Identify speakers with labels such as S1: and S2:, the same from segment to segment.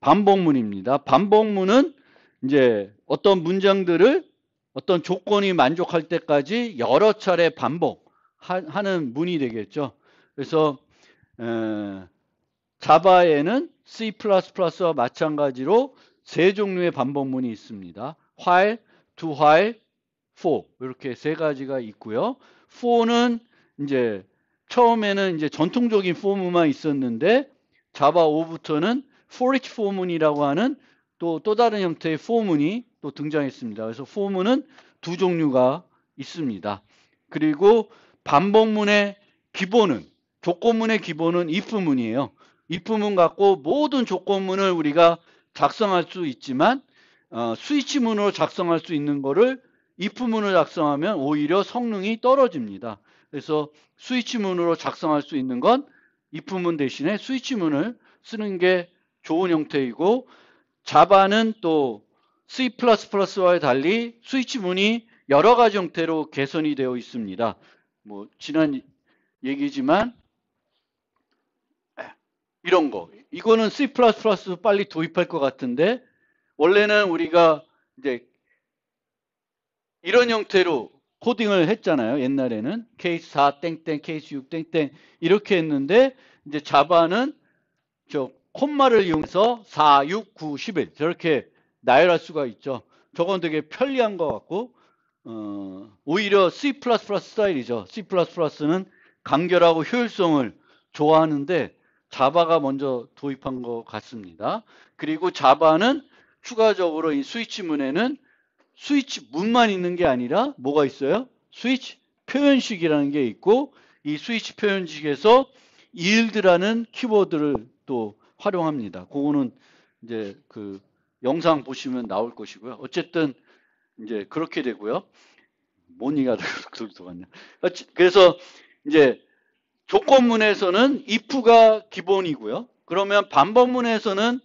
S1: 반복문입니다. 반복문은 이제 어떤 문장들을 어떤 조건이 만족할 때까지 여러 차례 반복하는 문이 되겠죠. 그래서 자바에는 C++와 마찬가지로 세 종류의 반복문이 있습니다. while, do while, for 이렇게 세 가지가 있고요. for는 이제 처음에는 이제 전통적인 for문만 있었는데 자바 5부터는 for each for문이라고 하는 또 다른 형태의 for문이 또 등장했습니다. 그래서 for문은 두 종류가 있습니다. 그리고 반복문의 기본은 조건문의 기본은 if문이에요. if문 갖고 모든 조건문을 우리가 작성할 수 있지만 스위치문으로 작성할 수 있는 거를 if문을 작성하면 오히려 성능이 떨어집니다. 그래서 스위치문으로 작성할 수 있는 건 if문 대신에 스위치문을 쓰는 게 좋은 형태이고 자바는 또 C++와 달리 스위치문이 여러 가지 형태로 개선이 되어 있습니다. 뭐 지난 얘기지만 이런 거 이거는 C++ 빨리 도입할 것 같은데 원래는 우리가 이제 이런 형태로 코딩을 했잖아요. 옛날에는 케이스 4 땡땡 케이스 6 땡땡 이렇게 했는데 이제 자바는 저 콤마를 이용해서 4, 6, 9, 11 저렇게 나열할 수가 있죠. 저건 되게 편리한 것 같고 오히려 C++ 스타일이죠. C++는 간결하고 효율성을 좋아하는데 자바가 먼저 도입한 것 같습니다. 그리고 자바는 추가적으로 이 스위치문에는 스위치 문만 있는 게 아니라 뭐가 있어요? 스위치 표현식이라는 게 있고 이 스위치 표현식에서 yield라는 키워드를 또 활용합니다. 그거는 이제 그 영상 보시면 나올 것이고요. 어쨌든 이제 그렇게 되고요. 뭔 얘기가 그렇게 갔냐. 그래서 이제 조건문에서는 if가 기본이고요. 그러면 반복문에서는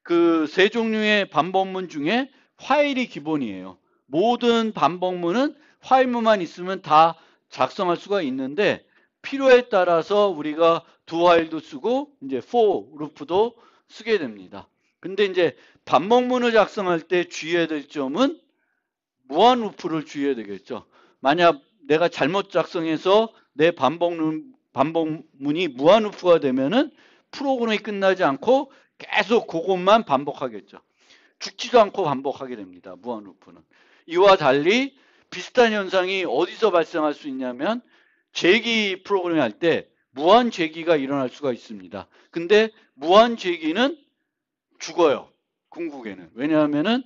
S1: 그 세 종류의 반복문 중에 while이 기본이에요. 모든 반복문은 while문만 있으면 다 작성할 수가 있는데 필요에 따라서 우리가 do while도 쓰고 이제 for 루프도 쓰게 됩니다. 근데 이제 반복문을 작성할 때 주의해야 될 점은 무한 루프를 주의해야 되겠죠. 만약 내가 잘못 작성해서 내 반복문이 무한 루프가 되면은 프로그램이 끝나지 않고 계속 그것만 반복하겠죠. 죽지도 않고 반복하게 됩니다. 무한 루프는. 이와 달리 비슷한 현상이 어디서 발생할 수 있냐면 재기 프로그램 할 때 무한 재기가 일어날 수가 있습니다. 근데 무한 재기는 죽어요. 궁극에는. 왜냐하면은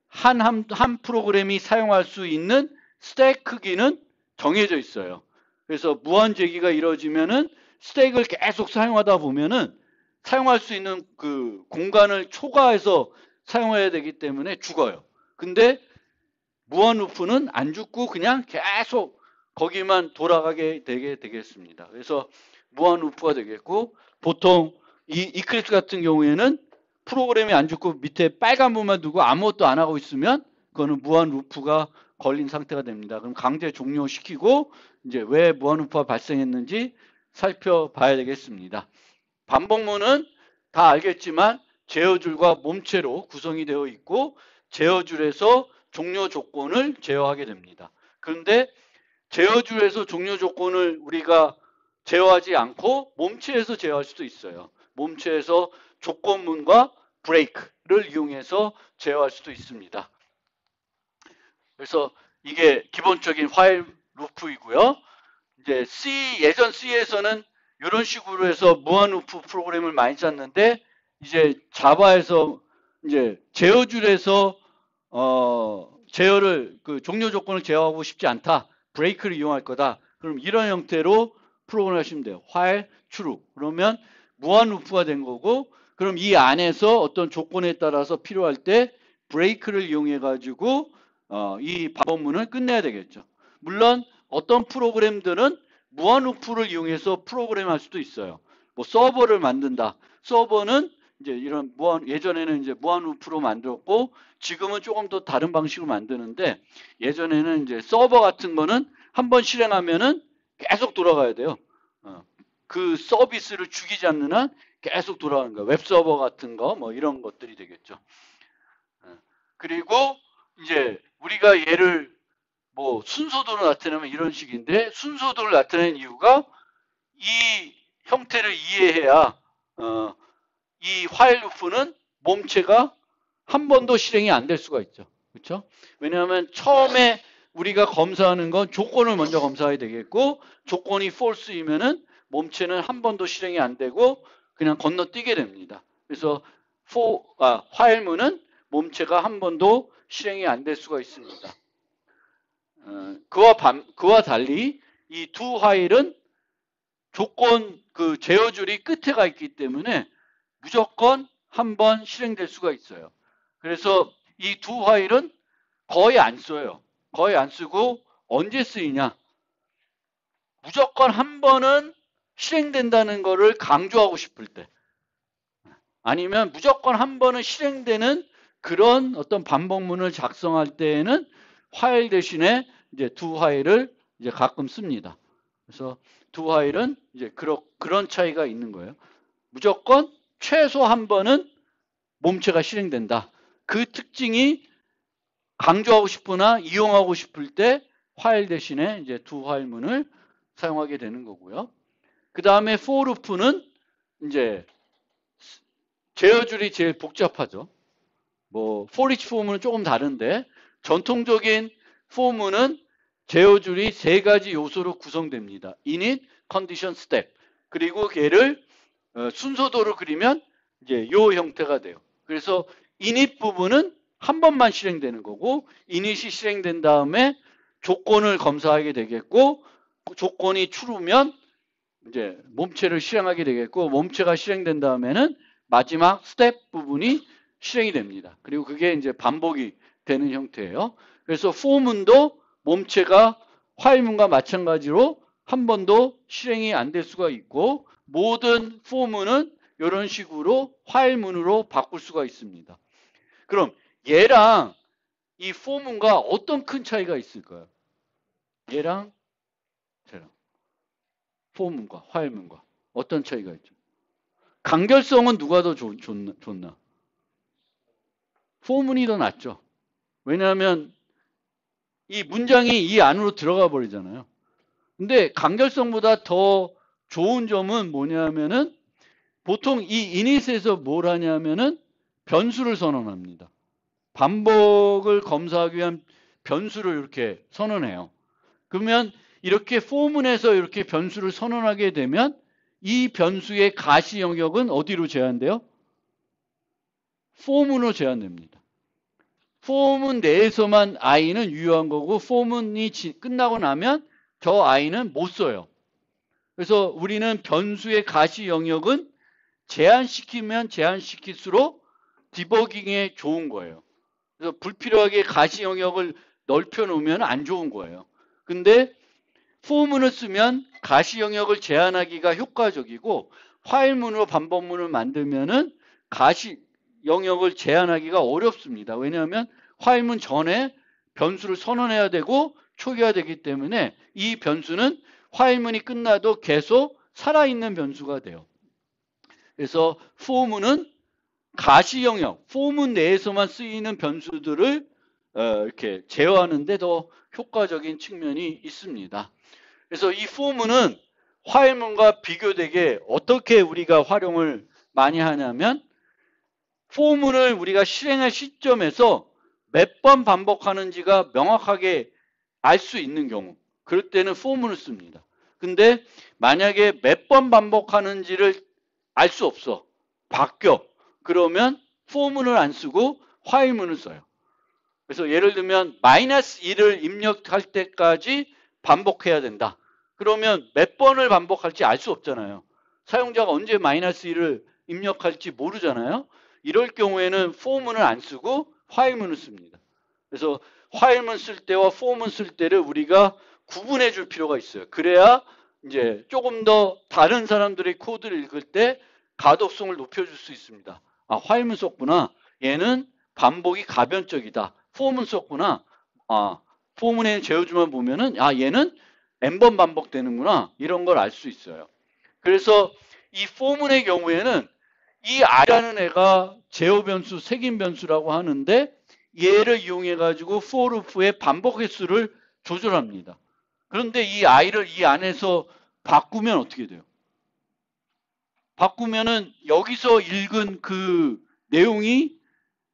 S1: 한 프로그램이 사용할 수 있는 스택 크기는 정해져 있어요. 그래서 무한 재기가 이루어지면은 스택을 계속 사용하다 보면은 사용할 수 있는 그 공간을 초과해서 사용해야 되기 때문에 죽어요. 근데 무한 루프는 안 죽고 그냥 계속 거기만 돌아가게 되겠습니다. 그래서 무한 루프가 되겠고 보통 이 이클립스 같은 경우에는 프로그램이 안 죽고 밑에 빨간 부분만 두고 아무것도 안 하고 있으면 그거는 무한 루프가 걸린 상태가 됩니다. 그럼 강제 종료시키고 이제 왜 무한 루프가 발생했는지 살펴봐야 되겠습니다. 반복문은 다 알겠지만 제어줄과 몸체로 구성이 되어 있고 제어줄에서 종료 조건을 제어하게 됩니다. 그런데 제어줄에서 종료 조건을 우리가 제어하지 않고 몸체에서 제어할 수도 있어요. 몸체에서 조건문과 브레이크를 이용해서 제어할 수도 있습니다. 그래서 이게 기본적인 while 루프이고요. 이제 예전 C에서는 이런 식으로 해서 무한 루프 프로그램을 많이 짰는데 이제 자바에서 이제 제어줄에서 제어를 그 종료 조건을 제어하고 싶지 않다. 브레이크를 이용할 거다. 그럼 이런 형태로 프로그램을 하시면 돼요. while true. 그러면 무한 루프가 된 거고 그럼 이 안에서 어떤 조건에 따라서 필요할 때 브레이크를 이용해 가지고 이 반복문을 끝내야 되겠죠. 물론 어떤 프로그램들은 무한 루프를 이용해서 프로그램 할 수도 있어요. 뭐 서버를 만든다. 서버는 이제 이런 예전에는 이제 무한 루프로 만들었고 지금은 조금 더 다른 방식으로 만드는데 예전에는 이제 서버 같은 거는 한번 실행하면은 계속 돌아가야 돼요. 그 서비스를 죽이지 않는 한 계속 돌아가는 거, 웹서버 같은 거, 뭐 이런 것들이 되겠죠. 그리고 이제 우리가 얘를 뭐 순서도로 나타내면 이런 식인데, 순서도를 나타내는 이유가 이 형태를 이해해야 이 while loop는 몸체가 한 번도 실행이 안 될 수가 있죠. 그렇죠? 왜냐하면 처음에 우리가 검사하는 건 조건을 먼저 검사해야 되겠고, 조건이 false이면은 몸체는 한 번도 실행이 안 되고 그냥 건너뛰게 됩니다. 그래서 while문은 몸체가 한 번도 실행이 안 될 수가 있습니다. 그와 달리 이 do while은 조건 그 제어줄이 끝에 가 있기 때문에 무조건 한 번 실행될 수가 있어요. 그래서 이 do while은 거의 안 써요. 거의 안 쓰고 언제 쓰이냐? 무조건 한 번은 실행된다는 거를 강조하고 싶을 때, 아니면 무조건 한 번은 실행되는 그런 어떤 반복문을 작성할 때에는 while 대신에 이제 do while을 이제 가끔 씁니다. 그래서 do while은 이제 그런 차이가 있는 거예요. 무조건 최소 한 번은 몸체가 실행된다. 그 특징이 강조하고 싶으나 이용하고 싶을 때 while 대신에 이제 do while문을 사용하게 되는 거고요. 그 다음에 for loop는 이제 제어줄이 제일 복잡하죠. 뭐 for each form은 조금 다른데, 전통적인 form은 제어줄이 세 가지 요소로 구성됩니다. init, condition, step. 그리고 얘를 순서도로 그리면 이제 요 형태가 돼요. 그래서 init 부분은 한 번만 실행되는 거고, init이 실행된 다음에 조건을 검사하게 되겠고, 조건이 true면 이제 몸체를 실행하게 되겠고, 몸체가 실행된 다음에는 마지막 스텝 부분이 실행이 됩니다. 그리고 그게 이제 반복이 되는 형태예요. 그래서 for문도 몸체가 while문과 마찬가지로 한 번도 실행이 안 될 수가 있고, 모든 for문은 이런 식으로 while문으로 바꿀 수가 있습니다. 그럼 얘랑 이 for문과 어떤 큰 차이가 있을까요? 얘랑 쟤랑 for문과 while문과 어떤 차이가 있죠? 간결성은 누가 더 좋나? for문이 더 낫죠. 왜냐하면 이 문장이 이 안으로 들어가 버리잖아요. 근데 간결성보다 더 좋은 점은 뭐냐면은, 보통 이 init에서 뭘 하냐면은 변수를 선언합니다. 반복을 검사하기 위한 변수를 이렇게 선언해요. 그러면 이렇게 for문에서 이렇게 변수를 선언하게 되면 이 변수의 가시 영역은 어디로 제한돼요? for문으로 제한됩니다. for문 내에서만 i는 유효한 거고, for문이 끝나고 나면 저 i는 못 써요. 그래서 우리는 변수의 가시 영역은 제한시키면 제한시킬수록 디버깅에 좋은 거예요. 그래서 불필요하게 가시 영역을 넓혀 놓으면 안 좋은 거예요. 근데 for문을 쓰면 가시 영역을 제한하기가 효과적이고, while문으로 반복문을 만들면은 가시 영역을 제한하기가 어렵습니다. 왜냐하면 while문 전에 변수를 선언해야 되고 초기화되기 때문에 이 변수는 while문이 끝나도 계속 살아있는 변수가 돼요. 그래서 for문은 가시 영역, for문 내에서만 쓰이는 변수들을 이렇게 제어하는 데 더 효과적인 측면이 있습니다. 그래서 이 for문은 while문과 비교되게 어떻게 우리가 활용을 많이 하냐면, for문을 우리가 실행할 시점에서 몇 번 반복하는지가 명확하게 알 수 있는 경우, 그럴 때는 for문을 씁니다. 근데 만약에 몇 번 반복하는지를 알 수 없어, 바뀌어, 그러면 for문을 안 쓰고 while문을 써요. 그래서 예를 들면 -1을 입력할 때까지 반복해야 된다. 그러면 몇 번을 반복할지 알 수 없잖아요. 사용자가 언제 -1을 입력할지 모르잖아요. 이럴 경우에는 for문을 안 쓰고 while문을 씁니다. 그래서 while문 쓸 때와 for문 쓸 때를 우리가 구분해 줄 필요가 있어요. 그래야 이제 조금 더 다른 사람들의 코드를 읽을 때 가독성을 높여줄 수 있습니다. 아, while문 썼구나. 얘는 반복이 가변적이다. for문 썼구나. 아, for문에 제어주만 보면은 아, 얘는 n번 반복되는구나. 이런 걸 알 수 있어요. 그래서 이 for문의 경우에는 이 i라는 애가 제어 변수, 색인 변수라고 하는데 얘를 이용해 가지고 for loop의 반복 횟수를 조절합니다. 그런데 이 i를 이 안에서 바꾸면 어떻게 돼요? 바꾸면은 여기서 읽은 그 내용이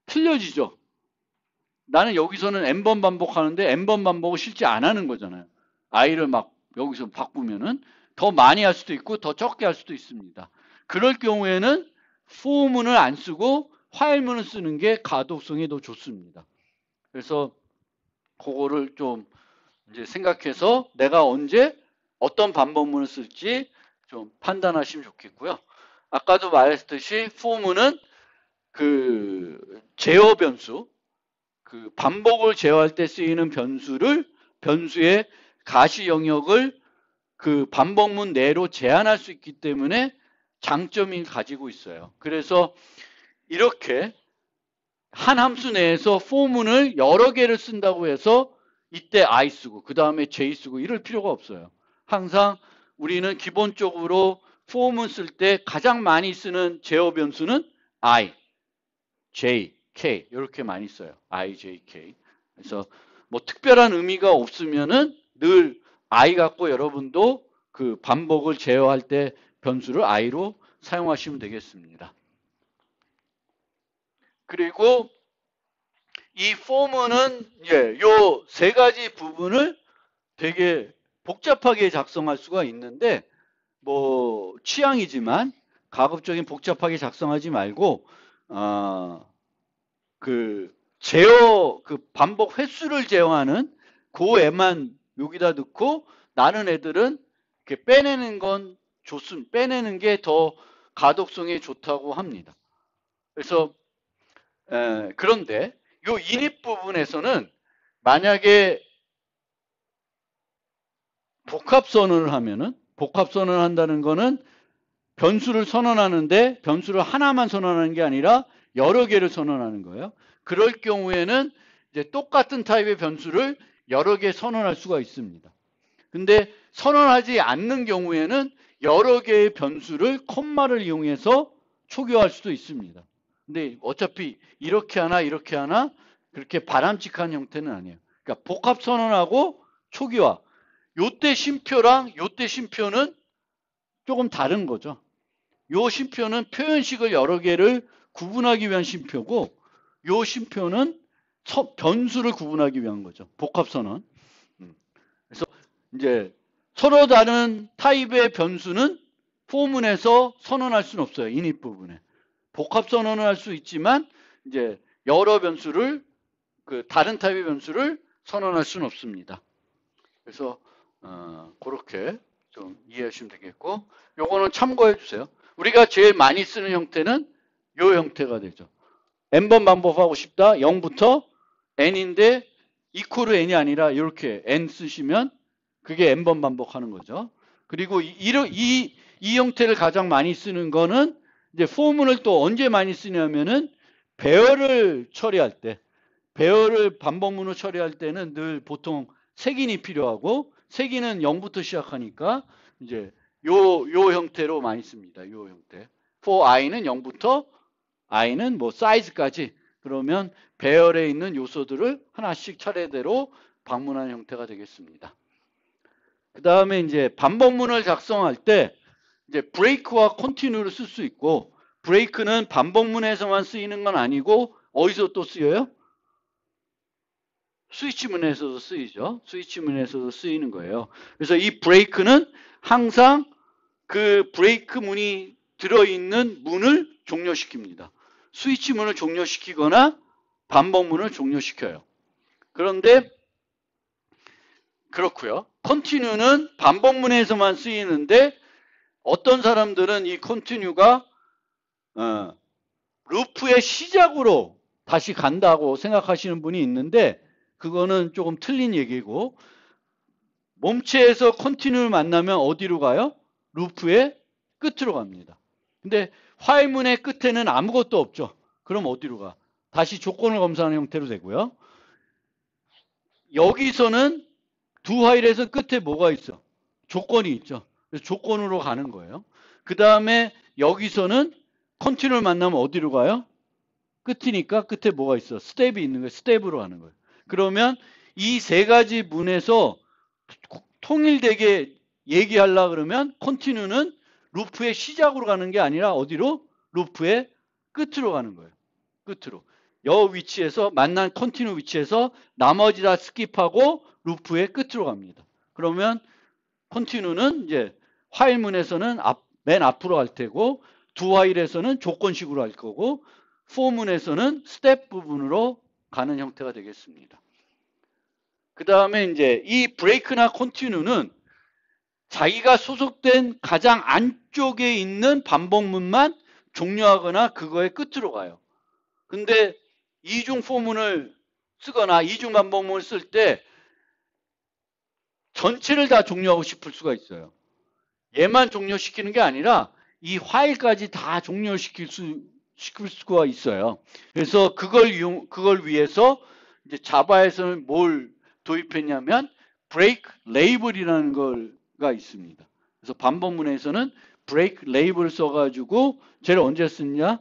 S1: 틀려지죠. 나는 여기서는 n번 반복하는데 n번 반복을 실제 안 하는 거잖아요. i를 막 여기서 바꾸면은 더 많이 할 수도 있고 더 적게 할 수도 있습니다. 그럴 경우에는 for문을 안 쓰고 while문을 쓰는 게 가독성이 더 좋습니다. 그래서 그거를 좀 이제 생각해서 내가 언제 어떤 반복문을 쓸지 좀 판단하시면 좋겠고요. 아까도 말했듯이 for문은 그 제어 변수, 그 반복을 제어할 때 쓰이는 변수의 가시 영역을 그 반복문 내로 제한할 수 있기 때문에 장점이 가지고 있어요. 그래서 이렇게 한 함수 내에서 for문을 여러 개를 쓴다고 해서 이때 I 쓰고 그 다음에 J 쓰고 이럴 필요가 없어요. 항상 우리는 기본적으로 for문 쓸 때 가장 많이 쓰는 제어 변수는 I, J, K 이렇게 많이 써요. I, J, K. 그래서 뭐 특별한 의미가 없으면은 늘 I 갖고 여러분도 그 반복을 제어할 때 변수를 I로 사용하시면 되겠습니다. 그리고 이 for문은 요 세 가지 부분을 되게 복잡하게 작성할 수가 있는데 뭐 취향이지만 가급적인 복잡하게 작성하지 말고 그 제어 그 반복 횟수를 제어하는 그 애만 여기다 넣고 나는 애들은 이렇게 빼내는 건 좋습니다. 빼내는 게 더 가독성에 좋다고 합니다. 그래서 그런데 요 init 부분에서는 만약에 복합선언을 하면은 복합선언을 한다는 거는 변수를 선언하는데 변수를 하나만 선언하는 게 아니라 여러 개를 선언하는 거예요. 그럴 경우에는 이제 똑같은 타입의 변수를 여러 개 선언할 수가 있습니다. 근데 선언하지 않는 경우에는 여러 개의 변수를 콤마를 이용해서 초기화할 수도 있습니다. 근데 어차피 이렇게 하나 이렇게 하나 그렇게 바람직한 형태는 아니에요. 그러니까 복합 선언하고 초기화. 요때 쉼표랑 요때 쉼표는 조금 다른 거죠. 요 쉼표는 표현식을 여러 개를 구분하기 위한 쉼표고 요 쉼표는 변수를 구분하기 위한 거죠. 복합선언. 그래서 이제 서로 다른 타입의 변수는 포문에서 선언할 수는 없어요. init 부분에. 복합선언을 할 수 있지만 이제 여러 변수를 그 다른 타입의 변수를 선언할 수는 없습니다. 그래서 그렇게 좀 이해하시면 되겠고 요거는 참고해 주세요. 우리가 제일 많이 쓰는 형태는 요 형태가 되죠. n번 반복하고 싶다. 0부터 n인데 이퀄 n이 아니라 이렇게 n 쓰시면 그게 n번 반복하는 거죠. 그리고 이 형태를 가장 많이 쓰는 거는 이제 포문을 또 언제 많이 쓰냐면은 배열을 처리할 때 배열을 반복문을 처리할 때는 늘 보통 색인이 필요하고 색인은 0부터 시작하니까 이제 요 형태로 많이 씁니다. 요 형태. for i는 0부터 i는 뭐 사이즈까지 그러면 배열에 있는 요소들을 하나씩 차례대로 방문하는 형태가 되겠습니다. 그 다음에 이제 반복문을 작성할 때 이제 break와 continue를 쓸 수 있고 break는 반복문에서만 쓰이는 건 아니고 어디서 또 쓰여요? 스위치문에서도 쓰이죠. 스위치문에서도 쓰이는 거예요. 그래서 이 break는 항상 그 브레이크 문이 들어있는 문을 종료시킵니다. 스위치문을 종료시키거나 반복문을 종료시켜요. 그런데 그렇고요. continue는 반복문에서만 쓰이는데 어떤 사람들은 이 continue가 루프의 시작으로 다시 간다고 생각하시는 분이 있는데 그거는 조금 틀린 얘기고 몸체에서 continue를 만나면 어디로 가요? 루프의 끝으로 갑니다. 근데 while문의 끝에는 아무것도 없죠. 그럼 어디로 가? 다시 조건을 검사하는 형태로 되고요. 여기서는 두 while에서 끝에 뭐가 있어? 조건이 있죠. 그래서 조건으로 가는 거예요. 그 다음에 여기서는 컨티뉴를 만나면 어디로 가요? 끝이니까 끝에 뭐가 있어? 스텝이 있는 거예요. 스텝으로 하는 거예요. 그러면 이 세 가지 문에서 통일되게 얘기하려 그러면 컨티뉴는 루프의 시작으로 가는 게 아니라 어디로? 루프의 끝으로 가는 거예요. 끝으로. 여 위치에서 만난 컨티뉴 위치에서 나머지 다 스킵하고 루프의 끝으로 갑니다. 그러면 컨티뉴는 이제 화일문에서는 맨 앞으로 갈 테고 두 화일에서는 조건식으로 할 거고 포문에서는 스텝 부분으로 가는 형태가 되겠습니다. 그 다음에 이제 이 브레이크나 컨티뉴는 자기가 소속된 가장 안쪽에 있는 반복문만 종료하거나 그거의 끝으로 가요. 근데 이중 포문을 쓰거나 이중 반복문을 쓸 때 전체를 다 종료하고 싶을 수가 있어요. 얘만 종료시키는 게 아니라 이 화일까지 다 종료시킬 수가 있어요. 그래서 그걸 위해서 이제 자바에서는 뭘 도입했냐면 브레이크 레이블이라는 거가 있습니다. 그래서 반복문에서는 브레이크 레이블을 써가지고 쟤를 언제 쓰냐?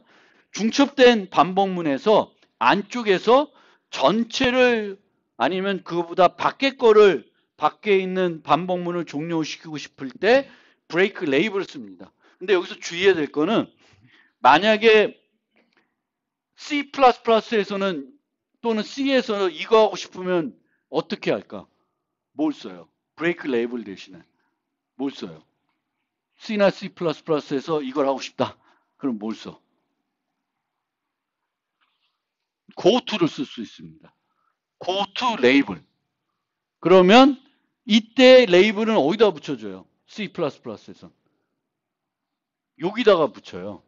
S1: 중첩된 반복문에서 안쪽에서 전체를 아니면 그거보다 밖에 있는 반복문을 종료시키고 싶을 때 브레이크 레이블을 씁니다. 근데 여기서 주의해야 될 거는 만약에 C++에서는 또는 C에서 이거 하고 싶으면 어떻게 할까? 뭘 써요? 브레이크 레이블 대신에 뭘 써요? C나 C++에서 이걸 하고 싶다. 그럼 뭘 써? goTo를 쓸 수 있습니다. goTo 레이블. 그러면 이때 레이블은 어디다 붙여줘요? C++에서. 여기다가 붙여요.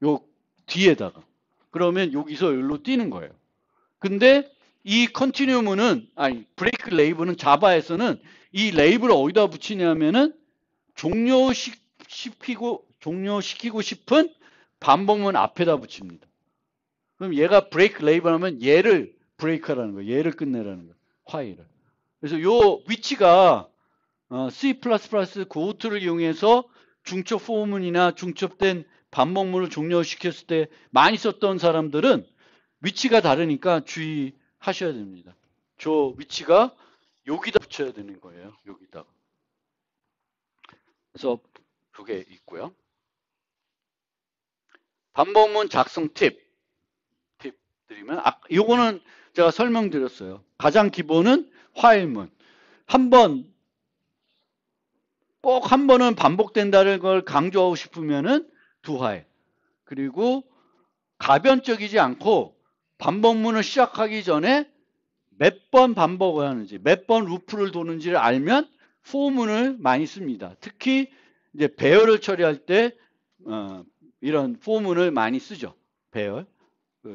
S1: 요 뒤에다가. 그러면 여기서 여기로 뛰는 거예요. 근데 이 컨티뉴문은 브레이크 레이블은 자바에서는 이 레이블을 어디다 붙이냐면은 종료시키고 싶은 반복문 앞에다 붙입니다. 그럼 얘가 브레이크 레이블 하면 얘를 브레이크하라는 거예요. 얘를 끝내라는 거예요. 화일을. 그래서 요 위치가 C++ 고트를 이용해서 중첩 포문이나 중첩된 반복문을 종료시켰을 때 많이 썼던 사람들은 위치가 다르니까 주의하셔야 됩니다. 저 위치가 여기다 붙여야 되는 거예요. 여기다가. 그래서 그게 있고요. 반복문 작성 팁 드리면 요거는 제가 설명드렸어요. 가장 기본은 화일문. 꼭 한 번은 반복된다는 걸 강조하고 싶으면은 두 화일. 그리고 가변적이지 않고 반복문을 시작하기 전에 몇 번 반복을 하는지, 몇 번 루프를 도는지를 알면 포문을 많이 씁니다. 특히 이제 배열을 처리할 때 이런 포문을 많이 쓰죠. 배열.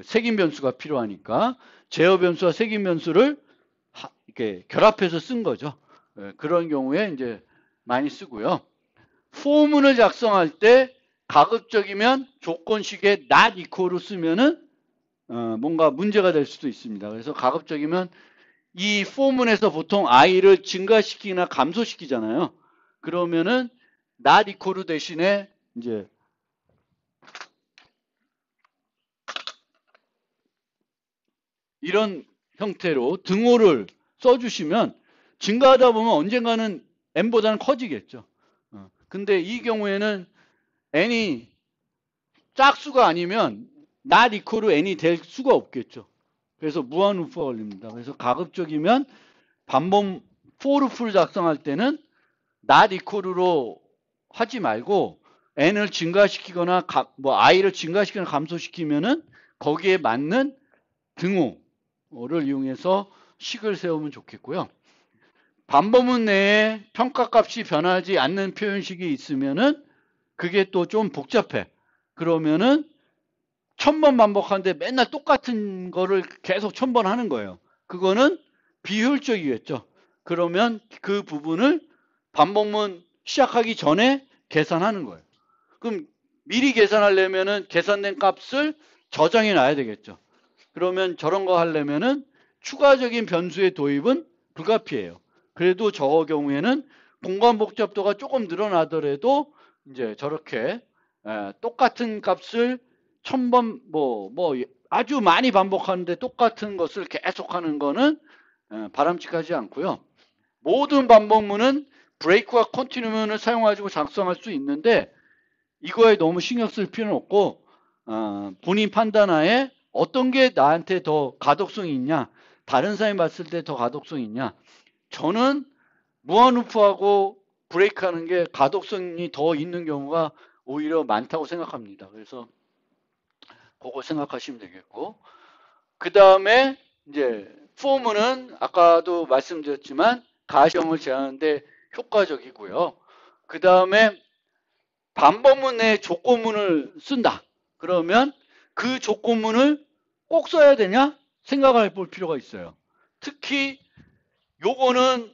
S1: 색인 변수가 필요하니까 제어 변수와 색인 변수를 이렇게 결합해서 쓴 거죠. 그런 경우에 이제 많이 쓰고요. 포문을 작성할 때 가급적이면 조건식에 not equal로 쓰면은 뭔가 문제가 될 수도 있습니다. 그래서 가급적이면 이 포문에서 보통 i를 증가시키거나 감소시키잖아요. 그러면은 not equal 대신에 이제 이런 형태로 등호를 써주시면 증가하다 보면 언젠가는 n보다는 커지겠죠. 근데 이 경우에는 n이 짝수가 아니면 not equal n이 될 수가 없겠죠. 그래서 무한 루프가 걸립니다. 그래서 가급적이면 반복 for 루프를 작성할 때는 not equal로 하지 말고 n을 증가시키거나 i를 증가시키거나 감소시키면은 거기에 맞는 등호를 이용해서 식을 세우면 좋겠고요. 반복문 내에 평가값이 변하지 않는 표현식이 있으면은 그게 또 좀 복잡해. 그러면은 1000번 반복하는데 맨날 똑같은 거를 계속 1000번 하는 거예요. 그거는 비효율적이겠죠. 그러면 그 부분을 반복문 시작하기 전에 계산하는 거예요. 그럼 미리 계산하려면은 계산된 값을 저장해 놔야 되겠죠. 그러면 저런 거 하려면은 추가적인 변수의 도입은 불가피해요. 그래도 저 경우에는 공간 복잡도가 조금 늘어나더라도 이제 저렇게 똑같은 값을 1000번 아주 많이 반복하는데 똑같은 것을 계속하는 거는 바람직하지 않고요. 모든 반복문은 브레이크와 컨티뉴먼을 사용하고 작성할 수 있는데 이거에 너무 신경 쓸 필요는 없고 본인 판단하에 어떤 게 나한테 더 가독성이 있냐, 다른 사람이 봤을 때 더 가독성이 있냐. 저는 무한루프하고 브레이크하는 게 가독성이 더 있는 경우가 오히려 많다고 생각합니다. 그래서 그거 생각하시면 되겠고, 그 다음에 이제 폼은 아까도 말씀드렸지만 가시형을 제하는데 효과적이고요. 그 다음에 반복문 내에 조건문을 쓴다. 그러면 그 조건문을 꼭 써야 되냐? 생각을 해볼 필요가 있어요. 특히 요거는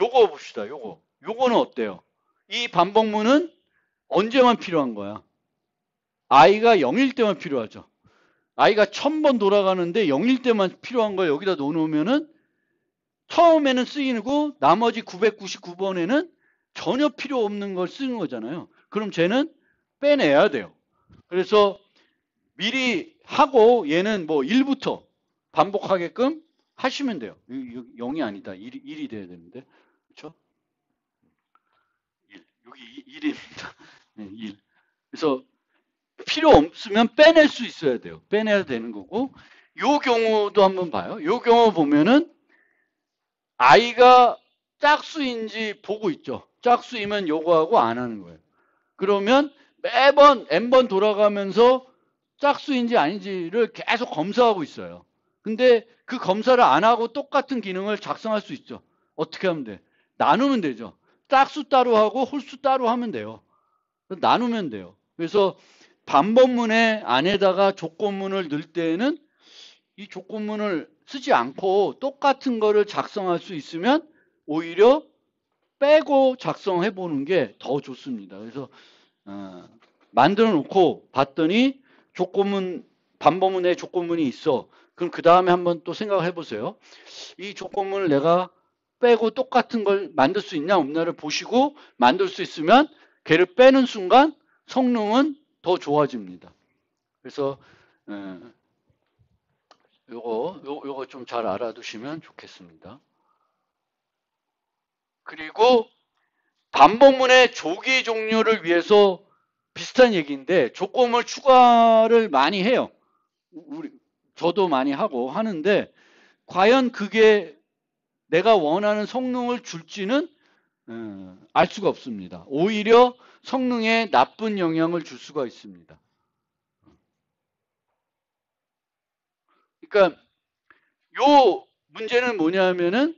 S1: 요거 봅시다. 요거는 어때요? 이 반복문은 언제만 필요한 거야? i가 0일 때만 필요하죠. i가 1000번 돌아가는데 0일 때만 필요한 걸 여기다 놓으면은 처음에는 쓰이고 나머지 999번에는 전혀 필요 없는 걸 쓰는 거잖아요. 그럼 쟤는 빼내야 돼요. 그래서 미리 하고 얘는 뭐 1부터 반복하게끔 하시면 돼요. 0이 아니다. 1이 돼야 되는데. 그렇죠? 1. 여기 1입니다. 네, 1. 그래서 필요 없으면 빼낼 수 있어야 돼요. 빼내야 되는 거고. 요 경우도 한번 봐요. 요 경우 보면은 i가 짝수인지 보고 있죠. 짝수이면 요거하고 안 하는 거예요. 그러면 매번 n번 돌아가면서 짝수인지 아닌지를 계속 검사하고 있어요. 근데 그 검사를 안 하고 똑같은 기능을 작성할 수 있죠. 어떻게 하면 돼? 나누면 되죠. 짝수 따로 하고 홀수 따로 하면 돼요. 나누면 돼요. 그래서 반복문의 안에다가 조건문을 넣을 때에는 이 조건문을 쓰지 않고 똑같은 거를 작성할 수 있으면 오히려 빼고 작성해 보는 게 더 좋습니다. 그래서 만들어 놓고 봤더니 조건문, 반복문에 조건문이 있어. 그럼 그 다음에 한번 또 생각을 해보세요. 이 조건문을 내가 빼고 똑같은 걸 만들 수 있냐 없냐를 보시고 만들 수 있으면 걔를 빼는 순간 성능은 더 좋아집니다. 그래서 요거 좀 잘 알아두시면 좋겠습니다. 그리고 반복문의 조기 종료를 위해서 비슷한 얘기인데 조건을 추가를 많이 해요. 저도 많이 하고 하는데 과연 그게 내가 원하는 성능을 줄지는 알 수가 없습니다. 오히려 성능에 나쁜 영향을 줄 수가 있습니다. 그러니까 요 문제는 뭐냐면은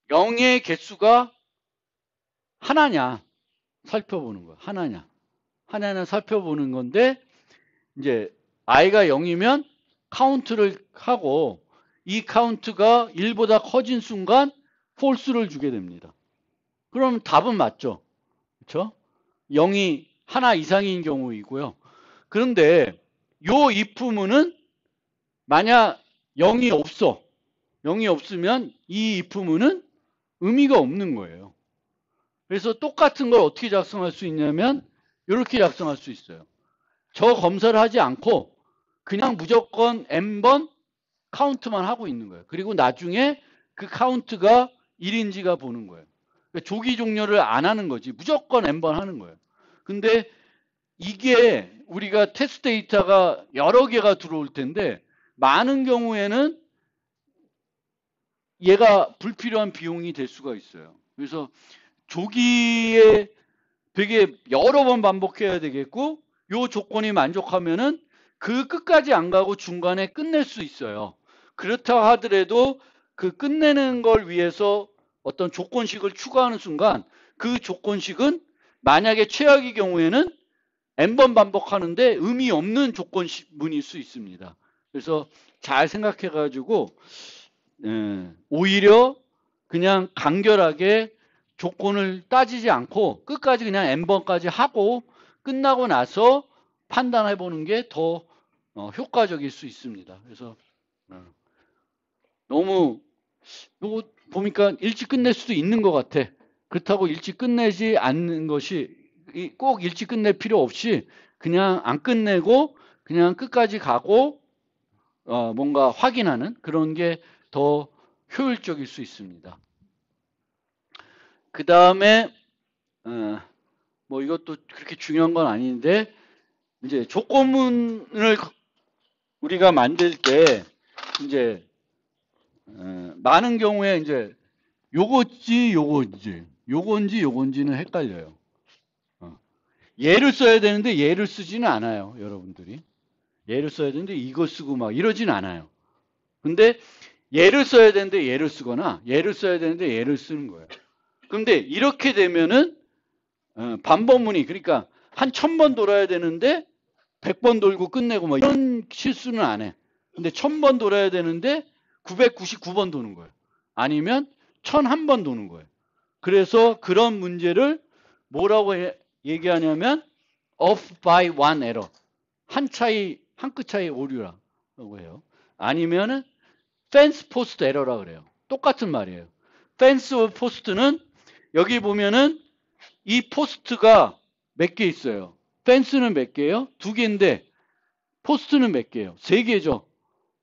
S1: 0의 개수가 하나냐 살펴보는 거야. 하나냐 살펴보는 건데 이제 i가 0이면 카운트를 하고 이 카운트가 1보다 커진 순간 false를 주게 됩니다. 그럼 답은 맞죠. 그렇죠? 0이 하나 이상인 경우이고요. 그런데 요 if문은 만약 0이 없어. 0이 없으면 이 if문은 의미가 없는 거예요. 그래서 똑같은 걸 어떻게 작성할 수 있냐면 이렇게 작성할 수 있어요. 저 검사를 하지 않고 그냥 무조건 n번 카운트만 하고 있는 거예요. 그리고 나중에 그 카운트가 1인지가 보는 거예요. 그러니까 조기 종료를 안 하는 거지. 무조건 n번 하는 거예요. 근데 이게 우리가 테스트 데이터가 여러 개가 들어올 텐데 많은 경우에는 얘가 불필요한 비용이 될 수가 있어요. 그래서 조기에 되게 여러 번 반복해야 되겠고 요 조건이 만족하면은 그 끝까지 안 가고 중간에 끝낼 수 있어요. 그렇다 하더라도 그 끝내는 걸 위해서 어떤 조건식을 추가하는 순간 그 조건식은 만약에 최악의 경우에는 n번 반복하는데 의미 없는 조건문일 수 있습니다. 그래서 잘 생각해 가지고 오히려 그냥 간결하게 조건을 따지지 않고 끝까지 그냥 n번까지 하고 끝나고 나서 판단해 보는 게 더 효과적일 수 있습니다. 그래서 너무 이거 보니까 일찍 끝낼 수도 있는 것 같아. 그렇다고 일찍 끝내지 않는 것이 꼭 일찍 끝낼 필요 없이 그냥 안 끝내고 그냥 끝까지 가고 뭔가 확인하는 그런 게 더 효율적일 수 있습니다. 그 다음에 뭐 이것도 그렇게 중요한 건 아닌데 이제 조건문을 우리가 만들 때 이제 많은 경우에 이제 요건지는 헷갈려요. 얘를 써야 되는데 얘를 쓰지는 않아요, 여러분들이. 얘를 써야 되는데 이거 쓰고 막 이러진 않아요. 근데 얘를 써야 되는데 얘를 쓰거나 얘를 써야 되는데 얘를 쓰는 거예요. 그런데 이렇게 되면은 반복문이 그러니까 한 1000번 돌아야 되는데 100번 돌고 끝내고 뭐 이런 실수는 안 해. 근데 1000번 돌아야 되는데 999번 도는 거예요. 아니면 1001번 도는 거예요. 그래서 그런 문제를 뭐라고 얘기하냐면 off by one error. 한 끗 차이 오류라고 해요. 아니면은 fence post error라 그래요. 똑같은 말이에요. fence post는 여기 보면은 이 포스트가 몇 개 있어요. 펜스는 몇 개예요? 2개인데 포스트는 몇 개예요? 3개죠.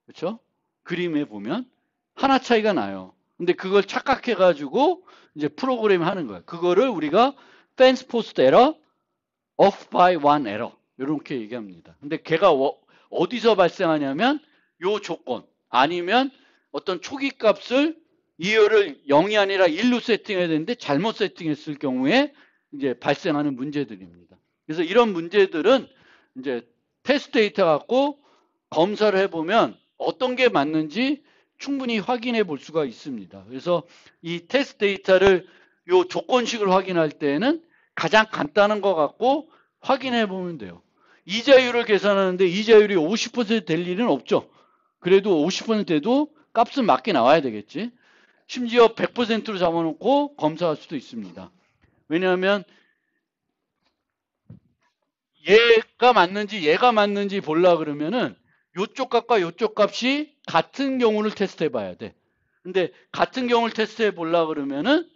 S1: 그렇죠? 그림에 보면 하나 차이가 나요. 근데 그걸 착각해 가지고 이제 프로그램 하는 거예요. 그거를 우리가 fence post error, off by one error 이렇게 얘기합니다. 근데 걔가 어디서 발생하냐면 요 조건 아니면 어떤 초기 값을 이어를 0이 아니라 1로 세팅해야 되는데 잘못 세팅했을 경우에 이제 발생하는 문제들입니다. 그래서 이런 문제들은 이제 테스트 데이터 갖고 검사를 해보면 어떤 게 맞는지 충분히 확인해 볼 수가 있습니다. 그래서 이 테스트 데이터를 요 조건식을 확인할 때에는 가장 간단한 거 갖고 확인해 보면 돼요. 이자율을 계산하는데 이자율이 50%될 일은 없죠. 그래도 50%도 값은 맞게 나와야 되겠지. 심지어 100%로 잡아놓고 검사할 수도 있습니다. 왜냐하면 얘가 맞는지 보려 그러면은 요쪽 값과 요쪽 값이 같은 경우를 테스트해 봐야 돼. 근데 같은 경우를 테스트해 보려 그러면은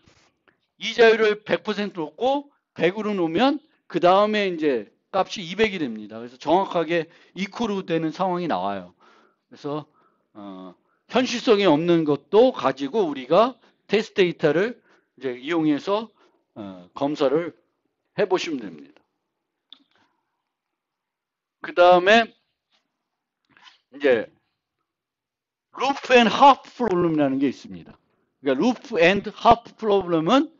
S1: 이자율을 100% 놓고 100으로 놓으면 그 다음에 이제 값이 200이 됩니다. 그래서 정확하게 이코로 되는 상황이 나와요. 그래서 현실성이 없는 것도 가지고 우리가 테스트 데이터를 이제 이용해서 검사를 해보시면 됩니다. 그 다음에 이제 루프 앤 하프 프로블럼이라는 게 있습니다. 그러니까 루프 앤 하프 프로블럼은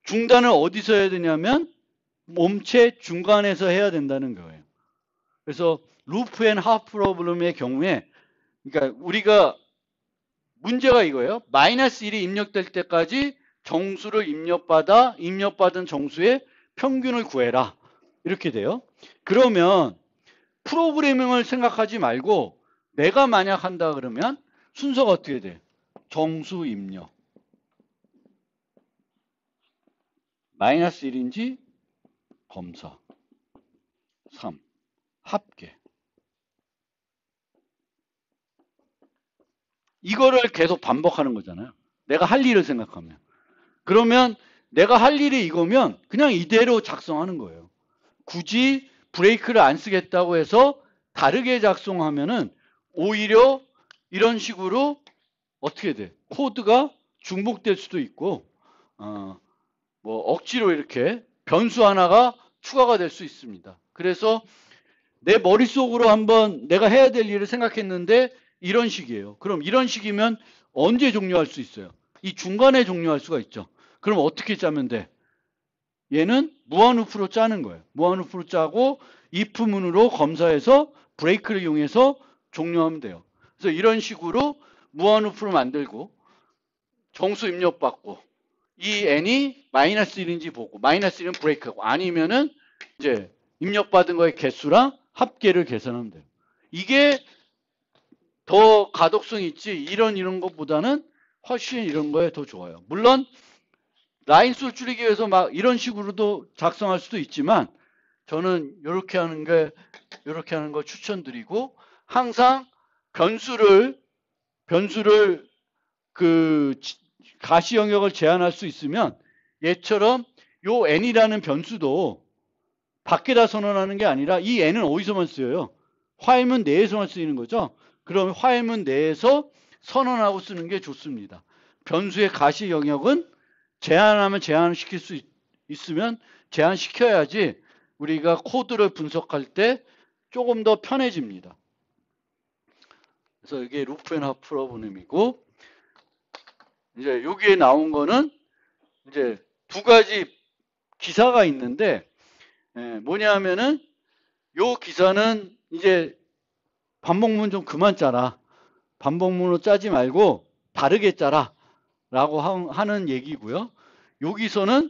S1: 중단을 어디서 해야 되냐면 몸체 중간에서 해야 된다는 거예요. 그래서 루프 앤 하프 프로블럼의 경우에 그러니까 우리가 문제가 이거예요. 마이너스 1이 입력될 때까지 정수를 입력받은 정수의 평균을 구해라. 이렇게 돼요. 그러면 프로그래밍을 생각하지 말고 내가 만약 한다 그러면 순서가 어떻게 돼? 정수 입력. 마이너스 1인지 검사. 3. 합계. 이거를 계속 반복하는 거잖아요. 내가 할 일을 생각하면. 그러면 내가 할 일이 이거면 그냥 이대로 작성하는 거예요. 굳이 브레이크를 안 쓰겠다고 해서 다르게 작성하면은 오히려 이런 식으로 어떻게 돼? 코드가 중복될 수도 있고, 뭐 억지로 이렇게 변수 하나가 추가가 될 수 있습니다. 그래서 내 머릿속으로 한번 내가 해야 될 일을 생각했는데 이런 식이에요. 그럼 이런 식이면 언제 종료할 수 있어요? 이 중간에 종료할 수가 있죠. 그럼 어떻게 짜면 돼? 얘는 무한 루프로 짜는 거예요. 무한 루프로 짜고 if문으로 검사해서 브레이크를 이용해서 종료하면 돼요. 그래서 이런 식으로 무한 루프로 만들고 정수 입력받고 이 n이 마이너스 1인지 보고 마이너스 1은 브레이크고 아니면은 이제 입력받은 거의 개수랑 합계를 계산하면 돼요. 이게 더 가독성이 있지 이런 것보다는 훨씬 이런 거에 더 좋아요. 물론 라인 수를 줄이기 위해서 막 이런 식으로도 작성할 수도 있지만 저는 이렇게 하는 거 추천드리고 항상 변수를 그 가시 영역을 제한할 수 있으면 얘처럼 요 n이라는 변수도 밖에다 선언하는 게 아니라 이 n은 어디서만 쓰여요? 화해문 내에서만 쓰이는 거죠. 그럼 화해문 내에서 선언하고 쓰는 게 좋습니다. 변수의 가시 영역은 제한하면 제한시킬 수 있으면 제한시켜야지 우리가 코드를 분석할 때 조금 더 편해집니다. 그래서 이게 루프 앤 하프 프로그램이고, 이제 여기에 나온 거는 이제 두 가지 기사가 있는데, 뭐냐면은 요 기사는 이제 반복문 좀 그만 짜라. 반복문으로 짜지 말고 다르게 짜라. 라고 하는 얘기고요. 여기서는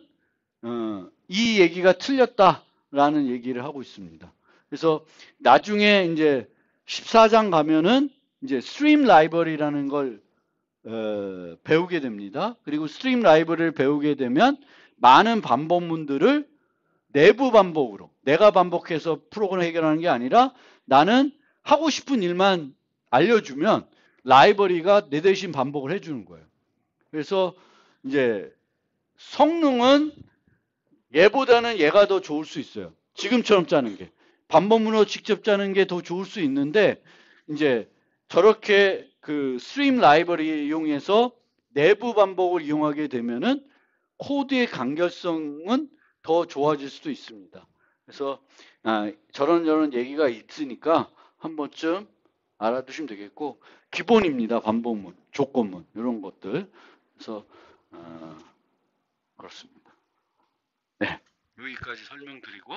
S1: 이 얘기가 틀렸다라는 얘기를 하고 있습니다. 그래서 나중에 이제 14장 가면은 이제 스트림 라이벌이라는 걸 배우게 됩니다. 그리고 스트림 라이벌을 배우게 되면 많은 반복문들을 내부 반복으로, 내가 반복해서 프로그램 해결하는 게 아니라 나는 하고 싶은 일만 알려주면 라이벌리가 내 대신 반복을 해주는 거예요. 그래서 이제 성능은 얘보다는 얘가 더 좋을 수 있어요. 지금처럼 짜는 게. 반복문으로 직접 짜는 게 더 좋을 수 있는데, 이제 저렇게 그 스트림 라이벌리 이용해서 내부 반복을 이용하게 되면은 코드의 간결성은 더 좋아질 수도 있습니다. 그래서 저런 얘기가 있으니까 한 번쯤 알아두시면 되겠고, 기본입니다. 반복문, 조건문 이런 것들. 그래서 그렇습니다. 네, 여기까지 설명드리고